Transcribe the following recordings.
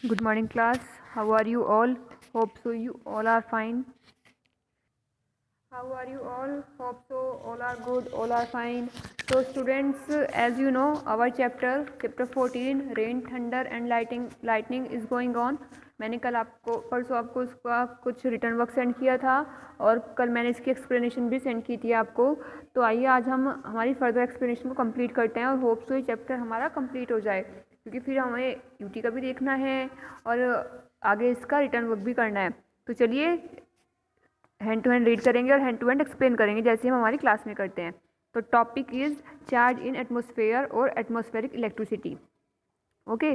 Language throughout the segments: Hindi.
Good morning, class. How are you all? Hope so you all are fine. How are you all? Hope so all are good, all are fine. So students, as you know, our chapter 14 rain, thunder and lightning is going on. मैंने कल आपको परसों आपको उसका कुछ रिटर्न वर्क सेंड किया था और कल मैंने इसकी एक्सप्लेनेशन भी सेंड की थी आपको. तो आइए आज हम हमारी फर्दर एक्सप्लेनेशन को कंप्लीट करते हैं और होप सो ये चैप्टर हमारा कंप्लीट हो जाए, क्योंकि फिर हमें यूटी का भी देखना है और आगे इसका रिटर्न वर्क भी करना है. तो चलिए हैंड टू हैंड रीड करेंगे और हैंड टू हैंड एक्सप्लेन करेंगे जैसे हम हमारी क्लास में करते हैं. तो topic is charge in atmosphere और atmospheric electricity. Okay,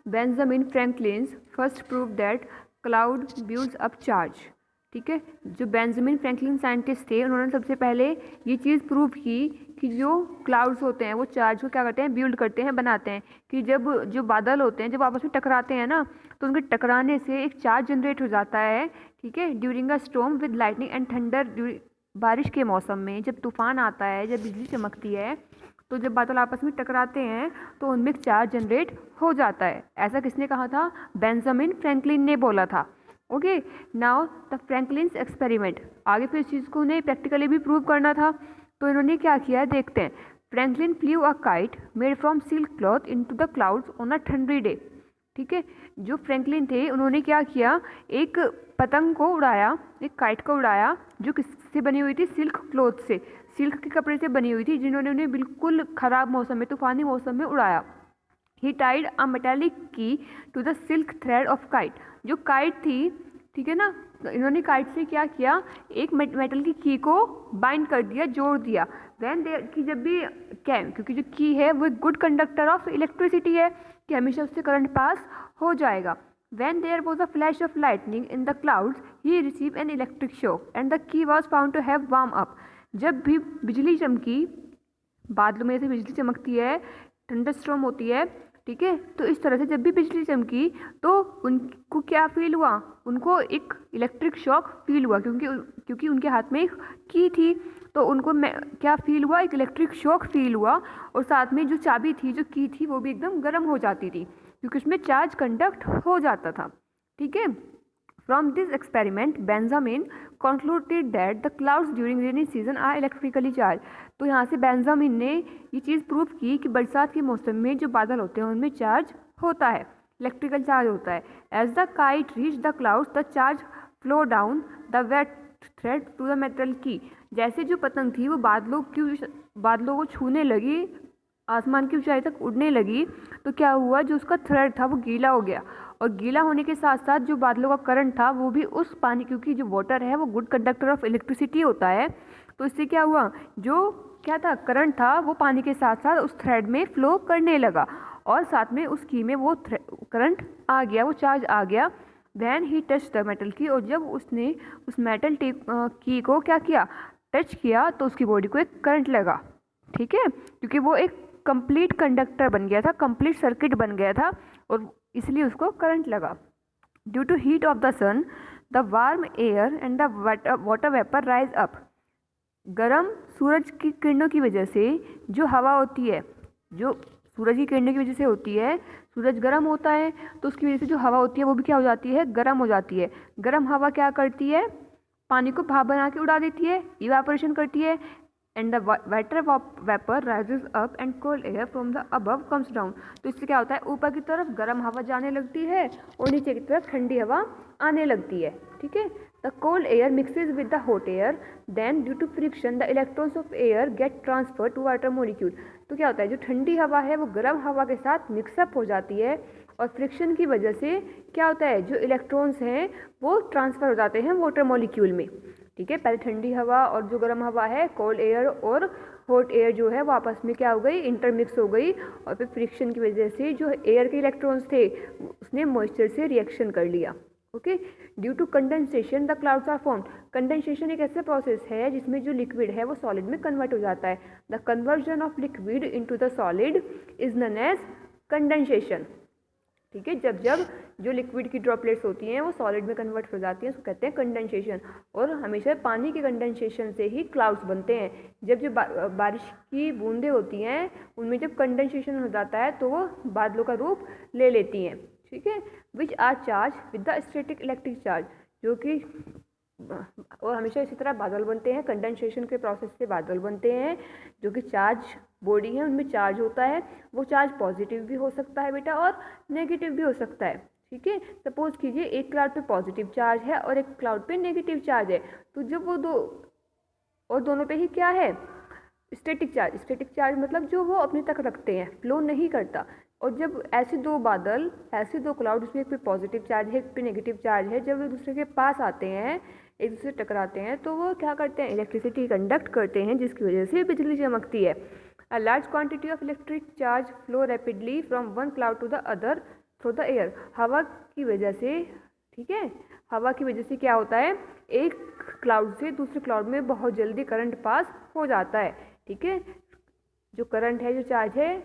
Benjamin Franklin first prove that cloud builds up charge. ठीक है, जो बेंजामिन फ्रैंकलिन साइंटिस्ट थे उन्होंने सबसे पहले ये चीज़ प्रूव की कि जो क्लाउड्स होते हैं वो चार्ज को क्या करते हैं, बिल्ड करते हैं, बनाते हैं. कि जब जो बादल होते हैं जब आपस में टकराते हैं ना, तो उनके टकराने से एक चार्ज जनरेट हो जाता है. ठीक है, during a storm with lightning and thunder. बारिश के मौसम में जब तूफान आता है, जब बिजली चमकती है, तो जब बादल आपस में टकराते हैं तो उनमें एक चार्ज जनरेट हो जाता है. ऐसा किसने कहा था? बेंजामिन फ्रैंकलिन ने बोला था. Okay, now the फ्रैंकलिन्स experiment. आगे फिर इस चीज़ को उन्हें प्रैक्टिकली भी प्रूव करना था, तो इन्होंने क्या किया देखते हैं. Franklin flu a kite made from silk cloth into the clouds on a ठंडी डे. ठीक है, जो फ्रैंकलिन थे उन्होंने क्या किया, एक पतंग को उड़ाया, एक काइट को उड़ाया जो किससे बनी हुई थी? सिल्क क्लॉथ से, सिल्क के कपड़े से बनी हुई थी, जिन्होंने उन्हें बिल्कुल ख़राब मौसम में, तूफ़ानी मौसम में उड़ाया. He tied a metallic key to the silk thread of kite. जो काइट थी, ठीक है ना, इन्होंने काइट से क्या किया, एक मेटल की की को बाइंड कर दिया, जोड़ दिया. वैन देयर की जब भी क्या, क्योंकि जो की है वो एक गुड कंडक्टर ऑफ इलेक्ट्रिसिटी है कि हमेशा उससे करंट पास हो जाएगा. When there was a flash of lightning in the clouds, he received an electric shock and the key was found to have warmed up. जब भी बिजली चमकी, बादलों में से बिजली चमकती है, थंडरस्टॉर्म होती है, ठीक है, तो इस तरह से जब भी बिजली चमकी तो उनको क्या फील हुआ, उनको एक इलेक्ट्रिक शॉक फील हुआ, क्योंकि उनके हाथ में एक की थी, तो उनको क्या फील हुआ, एक इलेक्ट्रिक शॉक फील हुआ. और साथ में जो चाबी थी, जो की थी, वो भी एकदम गर्म हो जाती थी क्योंकि उसमें चार्ज कंडक्ट हो जाता था. ठीक है, from this experiment Benjamin concluded that the clouds during rainy season are electrically charged. तो यहाँ से बेंजामिन ने ये चीज़ प्रूव की कि बरसात के मौसम में जो बादल होते हैं उनमें चार्ज होता है, इलेक्ट्रिकल चार्ज होता है. As the kite reach the clouds the charge flow down the wet thread to the metal key. जैसे जो पतंग थी वो बादलों को छूने लगी, आसमान की ऊंचाई तक उड़ने लगी, तो क्या हुआ, जो उसका थ्रेड था वो गीला हो गया. और गीला होने के साथ साथ जो बादलों का करंट था वो भी उस पानी, क्योंकि जो वाटर है वो गुड कंडक्टर ऑफ इलेक्ट्रिसिटी होता है, तो इससे क्या हुआ, जो क्या था, करंट था, वो पानी के साथ साथ उस थ्रेड में फ्लो करने लगा और साथ में उस की में वो करंट आ गया, वो चार्ज आ गया. Then he touch the metal key. और जब उसने उस मेटल की को क्या किया, टच किया, तो उसकी बॉडी को एक करंट लगा. ठीक है, क्योंकि वो एक कंप्लीट कंडक्टर बन गया था, कंप्लीट सर्किट बन गया था, और इसलिए उसको करंट लगा. Due to heat of the sun the warm air and the water vapour rise up. गर्म सूरज की किरणों की वजह से जो हवा होती है, जो सूरज की किरणों की वजह से होती है, सूरज गर्म होता है तो उसकी वजह से जो हवा होती है वो भी क्या हो जाती है, गर्म हो जाती है. गर्म हवा क्या करती है, पानी को भाप बना के उड़ा देती है, इवापोरेशन करती है. And the water vapour rises up and cold air from the above comes down. तो इससे क्या होता है, ऊपर की तरफ गर्म हवा जाने लगती है और नीचे की तरफ ठंडी हवा आने लगती है. ठीक है, the cold air mixes with the hot air, then due to friction the electrons of air get transfer to water molecule. तो क्या होता है, जो ठंडी हवा है वो गर्म हवा के साथ मिक्सअप हो जाती है और फ्रिक्शन की वजह से क्या होता है, जो इलेक्ट्रॉन्स हैं वो ट्रांसफ़र हो जाते हैं वाटर मॉलिक्यूल में. ठीक है, पहले ठंडी हवा और जो गर्म हवा है, कोल्ड एयर और हॉट एयर जो है वो आपस में क्या हो गई, इंटरमिक्स हो गई, और फिर फ्रिक्शन की वजह से जो एयर के इलेक्ट्रॉन्स थे उसने मॉइस्चर से रिएक्शन कर लिया. Okay, due to condensation the clouds are formed. Condensation एक ऐसा प्रोसेस है जिसमें जो लिक्विड है वो सॉलिड में कन्वर्ट हो जाता है. The conversion of liquid into the solid is known as condensation. ठीक है, जब जो लिक्विड की ड्रॉपलेट्स होती हैं वो सॉलिड में कन्वर्ट हो जाती हैं, उसको कहते हैं कंडेंसेशन. और हमेशा पानी के कंडेंसेशन से ही क्लाउड्स बनते हैं. जब जो बारिश की बूंदें होती हैं उनमें जब कंडेंसेशन हो जाता है तो वो बादलों का रूप ले लेती हैं. ठीक है, which are charge with the static electric charge, जो कि और हमेशा इसी तरह बादल बनते हैं, कंडेंसेशन के प्रोसेस से बादल बनते हैं, जो कि चार्ज बॉडी है उनमें चार्ज होता है, वो चार्ज पॉजिटिव भी हो सकता है बेटा और नेगेटिव भी हो सकता है। ठीक है, सपोज कीजिए एक क्लाउड पे पॉजिटिव चार्ज है और एक क्लाउड पे नेगेटिव चार्ज है, तो जब वो दो और दोनों पे ही क्या है, स्टैटिक चार्ज। स्टैटिक चार्ज मतलब जो वो अपने तक रखते हैं, फ्लो नहीं करता। और जब ऐसे दो बादल, ऐसे दो क्लाउड, उसमें एक पे पॉजिटिव चार्ज है एक पे नेगेटिव चार्ज है, जब वो दूसरे के पास आते हैं, एक दूसरे से टकराते हैं, तो वो क्या करते हैं, इलेक्ट्रिसिटी कंडक्ट करते हैं, जिसकी वजह से बिजली चमकती है। A large quantity of electric charge flow rapidly from one cloud to the other through the air. हवा की वजह से, ठीक है, हवा की वजह से क्या होता है, एक क्लाउड से दूसरे क्लाउड में बहुत जल्दी करंट पास हो जाता है। ठीक है, जो करंट है, जो चार्ज है,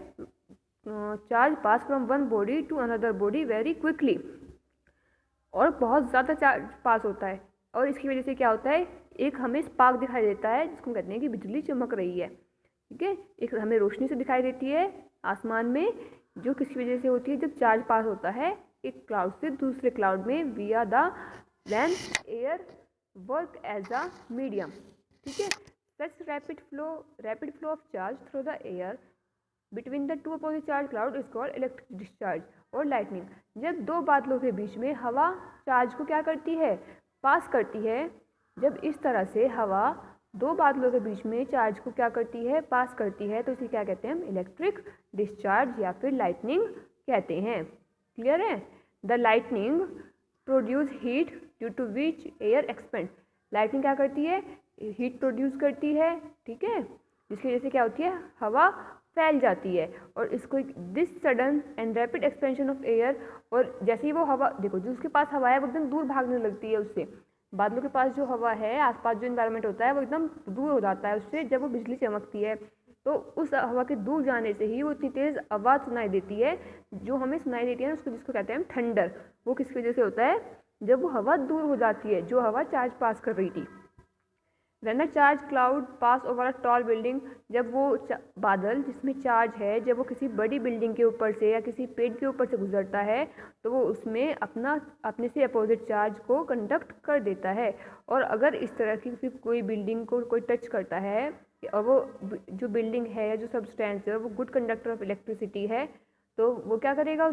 charge pass from one body to another body very quickly, और बहुत ज़्यादा चार्ज पास होता है, और इसकी वजह से क्या होता है, एक हमें स्पार्क दिखाई देता है, जिसको कहते हैं कि बिजली चमक रही है। ठीक है, एक हमें रोशनी से दिखाई देती है आसमान में, जो किसी वजह से होती है, जब चार्ज पास होता है एक क्लाउड से दूसरे क्लाउड में via the when air work as a medium. ठीक है, such rapid flow of charge through the air between the two opposite charge cloud is called electric discharge और लाइटनिंग। जब दो बादलों के बीच में हवा चार्ज को क्या करती है, पास करती है, जब इस तरह से हवा दो बादलों के बीच में चार्ज को क्या करती है, पास करती है, तो इसे क्या कहते हैं हम, इलेक्ट्रिक डिस्चार्ज या फिर लाइटनिंग कहते हैं। क्लियर है? The lightning produce heat due to which air expand. Lightning क्या करती है, हीट प्रोड्यूस करती है। ठीक है, जिसकी वजह से क्या होती है, हवा फैल जाती है, और इसको this sudden and rapid expansion of air, और जैसे ही वो हवा, देखो जो उसके पास हवा है वो एकदम दूर भागने लगती है उससे, बादलों के पास जो हवा है, आसपास जो इन्वायरमेंट होता है वो एकदम दूर हो जाता है उससे, जब वो बिजली चमकती है, तो उस हवा के दूर जाने से ही वो इतनी तेज़ आवाज़ सुनाई देती है, जो हमें सुनाई देती है ना, उसको जिसको कहते हैं हम थंडर। वो किसकी वजह से होता है, जब वो हवा दूर हो जाती है, जो हवा चार्ज पास कर रही थी। When a charge cloud pass over a tall building, जब वो बादल जिसमें चार्ज है, जब वो किसी बड़ी बिल्डिंग के ऊपर से या किसी पेड़ के ऊपर से गुजरता है, तो वो उसमें अपने से अपोजिट चार्ज को कंडक्ट कर देता है। और अगर इस तरह की कोई बिल्डिंग को कोई टच करता है, और वो जो बिल्डिंग है या जो सब्सटेंस है वो गुड कंडक्टर ऑफ इलेक्ट्रिसिटी है, तो वो क्या करेगा,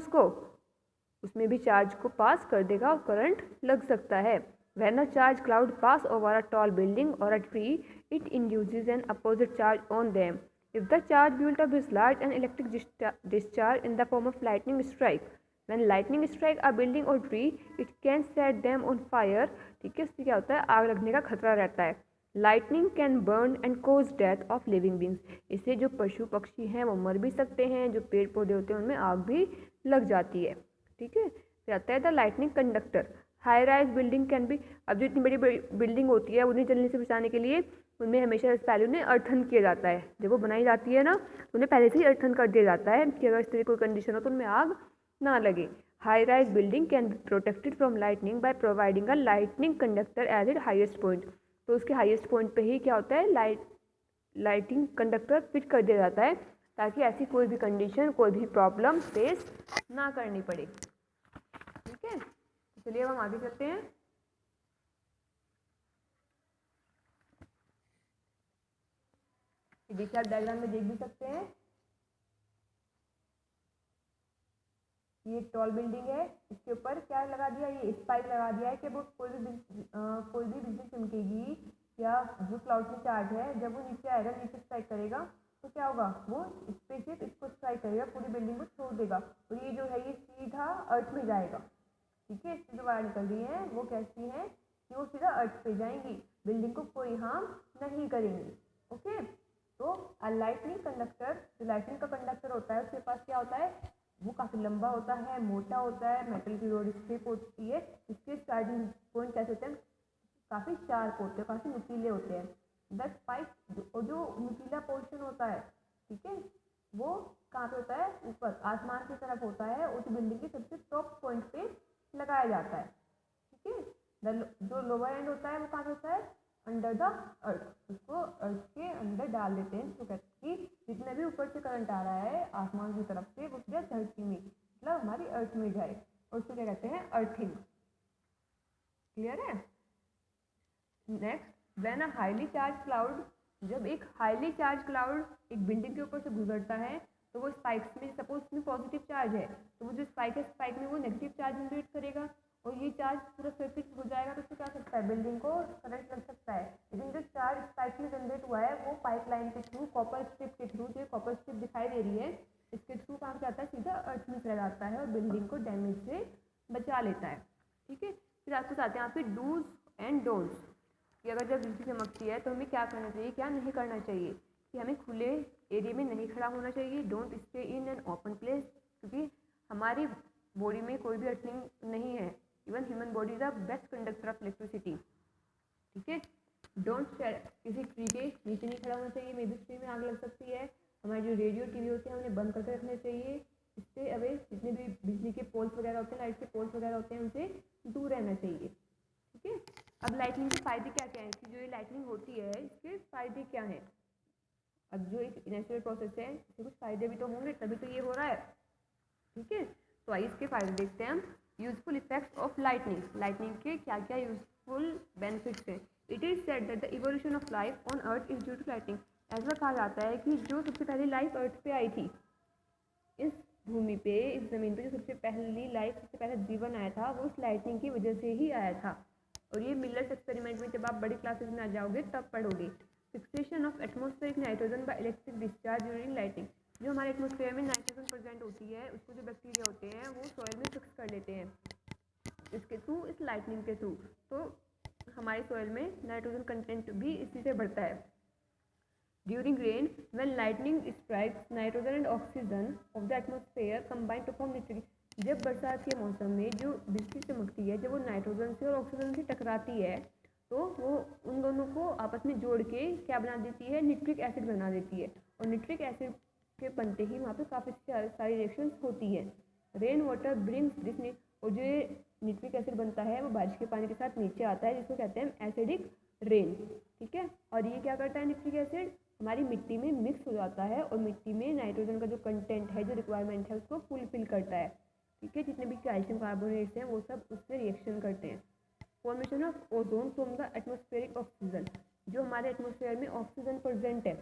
उसमें भी चार्ज को पास कर देगा और करंट लग सकता है। When a charge cloud pass over a tall building or a tree, it induces an opposite charge on them. If the charge built up is large, an electric discharge in the form of lightning strike. When lightning strike a building or tree, it can set them on fire. ठीक है, इससे क्या होता है, आग लगने का खतरा रहता है। Lightning can burn and cause death of living beings. इससे जो पशु पक्षी हैं वो मर भी सकते हैं, जो पेड़ पौधे होते हैं उनमें आग भी लग जाती है। ठीक है, फिर आता है the lightning conductor. High rise building can B, अब जो इतनी बड़ी बिल्डिंग होती है उन्हें जलने से बचाने के लिए उनमें हमेशा पहले उन्हें अर्थन किया जाता है। जब वो बनाई जाती है ना, तो उन्हें पहले से ही अर्थन कर दिया जाता है कि अगर इस तरह कोई कंडीशन हो तो उनमें आग ना लगे। High rise building can be protected from lightning by providing a lightning conductor as it highest point. तो उसके हाइएस्ट पॉइंट पे ही क्या होता है, लाइटिंग कंडक्टर फिट कर दिया जाता है, ताकि ऐसी कोई भी कंडीशन, कोई भी प्रॉब्लम फेस ना करनी पड़े। ठीक है, चलिए अब हम आगे चलते हैं। देखिए आप डायग्राम में देख भी सकते हैं, ये टॉल बिल्डिंग है, इसके ऊपर क्या लगा दिया, ये स्पाइक लगा दिया है कि वो कोई भी बिजली चमकेगी या जो क्लाउड में चार्ज है, जब वो नीचे आएगा, नीचे स्ट्राइक करेगा, तो क्या होगा, वो स्पेसशिप इसको स्ट्राइक करेगा, पूरी बिल्डिंग को छोड़ देगा, और ये जो है ये सीधा अर्थ में जाएगा। ठीक है, इससे जो वायर निकल रही है वो कैसी है कि वो सीधा अर्थ पे जाएंगी, बिल्डिंग को कोई हार्म नहीं करेंगी। ओके, तो लाइटनिंग कंडक्टर, जो लाइटनिंग का कंडक्टर होता है उसके पास क्या होता है, वो काफ़ी लंबा होता है, मोटा होता है, मेटल की रोड स्ट्रिप होती है, इसके स्टार्टिंग पॉइंट कैसे होते हैं, काफ़ी शार्प होते हैं, काफ़ी नुकीले होते हैं। द स्पाइक, और जो नुकीला पोर्शन होता है, ठीक है, वो कहाँ पे होता है, ऊपर आसमान की तरफ होता है, उस बिल्डिंग के सबसे टॉप पॉइंट पे लगाया जाता है। ठीक है, जो लोअर एंड होता है वो कहाँ पे होता है, अंडर द अर्थ, उसको अर्थ के अंदर डाल देते हैं, तो कहते हैं कि जितना भी ऊपर से करंट आ रहा है आसमान की तरफ से वो सीधा धरती में, मतलब हमारी अर्थ में जाए। और उसको क्या कहते हैं, अर्थिंग। क्लियर है। Next, when a highly charge cloud, जब एक हाईली चार्ज क्लाउड एक बिल्डिंग के ऊपर से गुजरता है तो वो स्पाइक्स में, सपोज उसमें पॉजिटिव चार्ज है तो वो जो स्पाइक है, स्पाइक में वो नेगेटिव चार्ज जनरेट करेगा और ये चार्ज पूरा सर्किट हो जाएगा तो उससे क्या सकता है, बिल्डिंग को करंट लग सकता है। लेकिन जो चार्ज स्पाइक में जनरेट हुआ है वो पाइपलाइन के थ्रू, कॉपर स्ट्रिप के थ्रू, जो कॉपर स्ट्रिप दिखाई दे रही है इसके थ्रू काम क्या आता है, सीधा अर्थ में चला जाता है और बिल्डिंग को डैमेज से बचा लेता है। ठीक है। फिर आपको आते हैं यहाँ पे डूज एंड डोंट्स, कि अगर जब बिजली चमकती है तो हमें क्या करना चाहिए, क्या नहीं करना चाहिए। कि हमें खुले एरिया में नहीं खड़ा होना चाहिए, don't stay in an open place, क्योंकि हमारी बॉडी में कोई भी अर्थिंग नहीं है। Even human body is the best conductor of electricity. ठीक है। डोंट किसी ट्री के नीचे नहीं खड़ा होना चाहिए, मे बी ट्री में आग लग सकती है। हमारे जो रेडियो टीवी होते हैं उन्हें बंद करके रखना चाहिए। इससे अवे जितने भी बिजली के पोल्स वगैरह होते हैं, लाइट के पोल्स वगैरह होते हैं, उनसे दूर रहना चाहिए। ठीक है। अब लाइटनिंग के फ़ायदे क्या क्या हैं, कि जो ये लाइटनिंग होती है इसके फ़ायदे क्या हैं। अब जो एक नेचुरल प्रोसेस है इसके कुछ फ़ायदे भी तो होंगे तभी तो ये हो रहा है। ठीक है। तो आइए इसके फ़ायदे देखते हैं हम। Useful effects of lightning, lightning के क्या क्या यूजफुल बेनिफिट्स हैं। It is said that the evolution of life on earth is due to lightning. ऐसा कहा जाता है कि जो सबसे पहली लाइफ अर्थ पे आई थी, इस भूमि पे, इस ज़मीन पे जो सबसे पहली लाइफ, सबसे पहला जीवन आया था वो उस लाइटनिंग की वजह से ही आया था। और ये मिलर्स एक्सपेरिमेंट में जब आप बड़ी क्लासेस में आ जाओगे तब पढ़ोगे। Fixation of atmospheric nitrogen by electric discharge during lighting, जो हमारे एटमॉस्फेयर में नाइट्रोजन प्रेजेंट होती है उसको जो बैक्टीरिया होते हैं वो सॉइल में फिक्स कर लेते हैं इसके थ्रू, इस लाइटनिंग के थ्रू। तो हमारे सॉइल में नाइट्रोजन कंटेंट भी इसी से बढ़ता है। During rain, when lightning strikes, nitrogen and oxygen of the atmosphere combine to form nitric। जब बरसात के मौसम में जो बिजली चमकती है, जब वो नाइट्रोजन से और ऑक्सीजन से टकराती है तो वो उन दोनों को आपस में जोड़ के क्या बना देती है, निट्रिक एसिड बना देती है। और निट्रिक एसिड के बनते ही वहाँ पे काफ़ी सारी रिएक्शंस होती है। रेन वाटर ब्रिंग्स दिस, और जो निट्रिक एसिड बनता है वो बारिश के पानी के साथ नीचे आता है, जिसको कहते हैं एसिडिक रेन। ठीक है। और ये क्या करता है, निट्रिक एसिड हमारी मिट्टी में मिक्स हो जाता है और मिट्टी में नाइट्रोजन का जो कंटेंट है, जो रिक्वायरमेंट है, उसको फुलफिल करता है। ठीक है। जितने भी कैल्शियम कार्बोनेट्स हैं वो सब उससे रिएक्शन करते हैं। Formation of ozone from the atmospheric oxygen, जो हमारे एटमॉस्फेयर में ऑक्सीजन प्रेजेंट है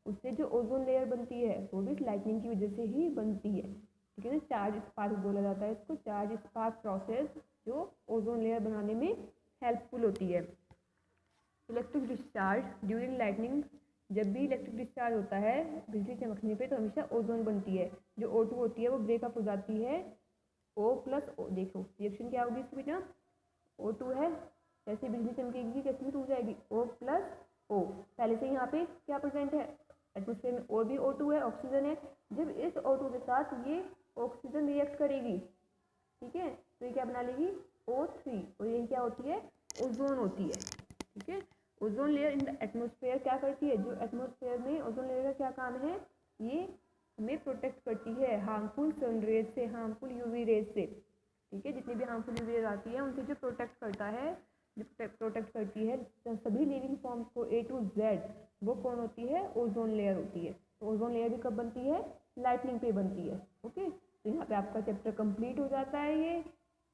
उससे जो ओजोन लेयर बनती है वो भी लाइटनिंग की वजह से ही बनती है। ठीक है ना। चार्ज स्पार्क बोला जाता है इसको, चार्ज स्पार्क प्रोसेस, जो ओजोन लेयर बनाने में हेल्पफुल होती है। इलेक्ट्रिक डिस्चार्ज ड्यूरिंग लाइटनिंग, जब भी इलेक्ट्रिक डिस्चार्ज होता है बिजली चमकने पे तो हमेशा ओजोन बनती है। जो O2 होती है वो ब्रेकअप हो जाती है O प्लस O। देखो रिएक्शन क्या होगी इसकी बेटा, O2 है, जैसे बिजली चमकेगी कैसे भी टूट जाएगी, O प्लस O। पहले से यहाँ पे क्या प्रेजेंट है, एटमोसफेयर में और भी O2 है, ऑक्सीजन है। जब इस O2 के साथ ये ऑक्सीजन रिएक्ट करेगी, ठीक है, तो ये क्या बना लेगी, O3, और ये क्या होती है, ओजोन होती है। ठीक है। Ozone layer in the atmosphere क्या करती है, जो एटमॉस्फेयर में ओजोन लेयर का क्या काम है, ये हमें प्रोटेक्ट करती है हार्मफुल सन रेज से, हार्मफुल यूवी रेज से। ठीक है। जितनी भी हार्मफुल यूवी रेज आती है उनसे जो प्रोटेक्ट करता है, जो प्रोटेक्ट करती है सभी लिविंग फॉर्म्स को A to Z, वो कौन होती है, ओजोन लेयर होती है। तो ओजोन लेयर भी कब बनती है, लाइटनिंग पे बनती है। ओके। तो यहाँ पे आपका चैप्टर कंप्लीट हो जाता है। ये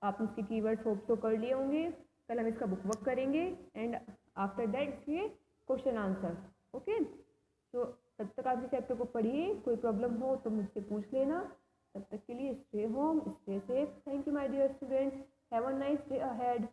आपने इसके कीवर्ड्स होप तो कर लिए होंगे। कल हम इसका बुक वर्क करेंगे एंड आफ्टर दैट इसके क्वेश्चन आंसर। ओके। तो तब तक आप इस चैप्टर को पढ़िए, कोई प्रॉब्लम हो तो मुझसे पूछ लेना। तब तक के लिए stay home, stay safe. Thank you my dear students, have a nice day ahead.